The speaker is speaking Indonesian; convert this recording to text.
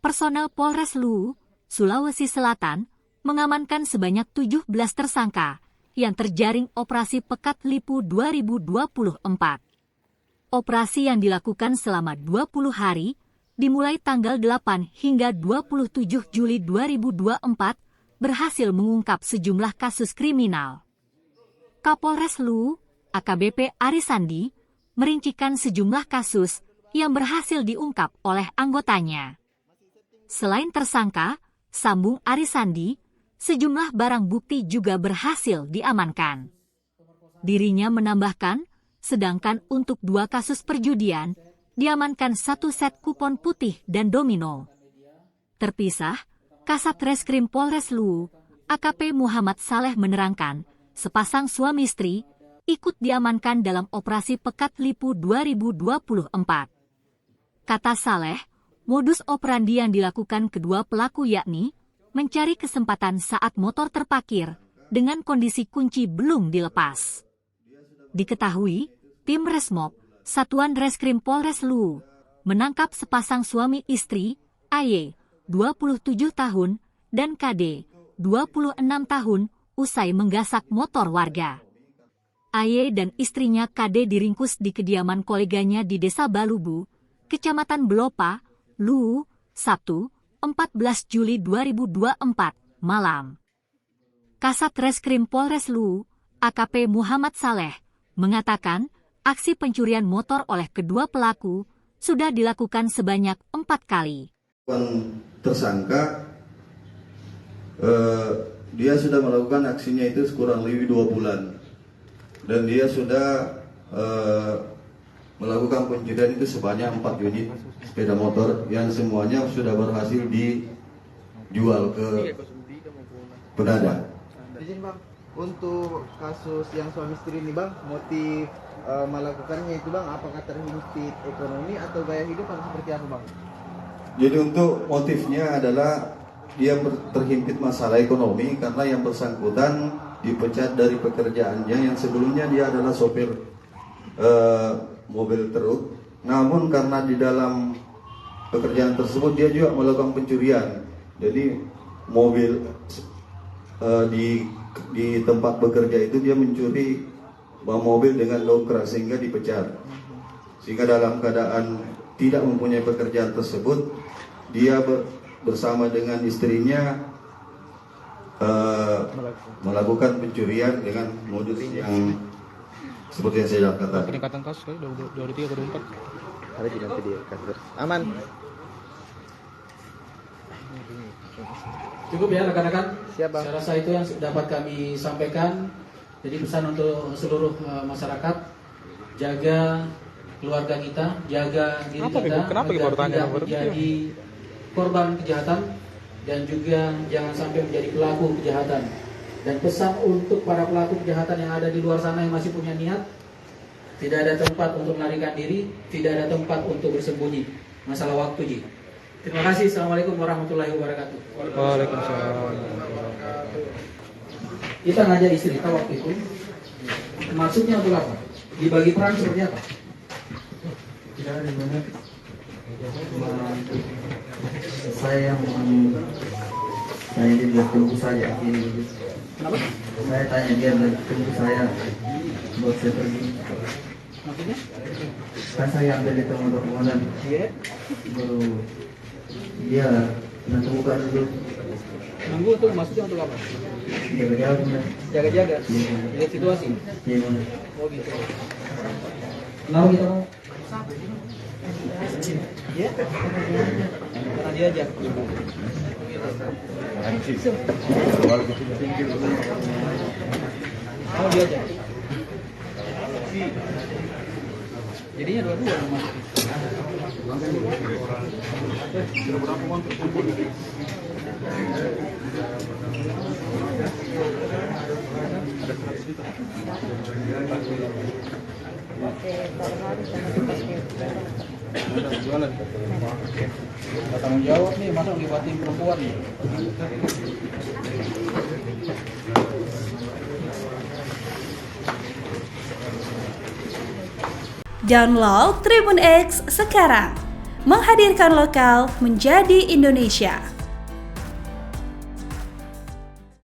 personel Polres Luwu, Sulawesi Selatan, mengamankan sebanyak 17 tersangka yang terjaring operasi Pekat Lipu 2024. Operasi yang dilakukan selama 20 hari, dimulai tanggal 8 hingga 27 Juli 2024, berhasil mengungkap sejumlah kasus kriminal. Kapolres Luwu, AKBP Arisandi, merincikan sejumlah kasus yang berhasil diungkap oleh anggotanya. Selain tersangka, sambung Arisandi, sejumlah barang bukti juga berhasil diamankan. Dirinya menambahkan, sedangkan untuk 2 kasus perjudian, diamankan 1 set kupon putih dan domino. Terpisah, Kasat Reskrim Polres Luwu, AKP Muhammad Saleh menerangkan, sepasang suami istri ikut diamankan dalam operasi Pekat Lipu 2024. Kata Saleh, modus operandi yang dilakukan kedua pelaku yakni mencari kesempatan saat motor terparkir dengan kondisi kunci belum dilepas. Diketahui, tim Resmob, Satuan Reskrim Polres Luwu, menangkap sepasang suami istri, AY, 27 tahun, dan KD, 26 tahun, usai menggasak motor warga. AY dan istrinya KD diringkus di kediaman koleganya di Desa Balubu, Kecamatan Belopa, Luwu, Sabtu, 14 Juli 2024, malam. Kasat Reskrim Polres Luwu, AKP Muhammad Saleh, mengatakan aksi pencurian motor oleh kedua pelaku sudah dilakukan sebanyak 4 kali. Tersangka, dia sudah melakukan aksinya itu kurang lebih 2 bulan. Dan dia sudah melakukan pencurian itu sebanyak 4 unit sepeda motor yang semuanya sudah berhasil dijual ke penada. Izin Bang, untuk kasus yang suami istri ini Bang, motif melakukannya itu Bang, apakah terhimpit ekonomi atau gaya hidup atau seperti apa Bang? Jadi untuk motifnya adalah dia terhimpit masalah ekonomi karena yang bersangkutan dipecat dari pekerjaannya yang sebelumnya dia adalah sopir mobil truk. Namun karena di dalam pekerjaan tersebut dia juga melakukan pencurian. Jadi mobil di tempat bekerja itu dia mencuri mobil dengan lokra sehingga dipecat. Sehingga dalam keadaan tidak mempunyai pekerjaan tersebut, dia bersama dengan istrinya melakukan pencurian dengan modus yang seperti yang saya katakan. Peningkatan kasus kali 23 atau 24. Ada di nanti dia kasus. Aman. Cukup ya rekan-rekan. Siap Bang. Saya rasa itu yang dapat kami sampaikan. Jadi pesan untuk seluruh masyarakat, jaga keluarga kita, jaga diri kita agar tidak menjadi korban kejahatan dan juga jangan sampai menjadi pelaku kejahatan. Dan pesan untuk para pelaku kejahatan yang ada di luar sana yang masih punya niat, tidak ada tempat untuk melarikan diri, tidak ada tempat untuk bersembunyi. Masalah waktu, Ji. Terima kasih. Assalamualaikum warahmatullahi wabarakatuh. Waalaikumsalam. Kita ngajak istri kita waktu itu, maksudnya untuk apa? Dibagi peran seperti apa? Tidak ada mana. Saya dia tunggu saja ini. Kenapa? Saya tanya dia tunggu saya buat saya pergi. Maksudnya? Kan saya ambil di tengah dokumen. Iya. Baru dia nanti buka dulu. Nunggu tuh maksudnya untuk apa? Jaga-jaga. Jaga-jaga. Iya. Lihat situasi. Iya mana? Oh gitu. Kenapa kita mau? Iya. Karena diajak. Oh diajak. Jadinya dua-dua mas. Tanggung jawab nih, masa ngelibatin perempuan nih. Download Tribun X sekarang, menghadirkan lokal menjadi Indonesia.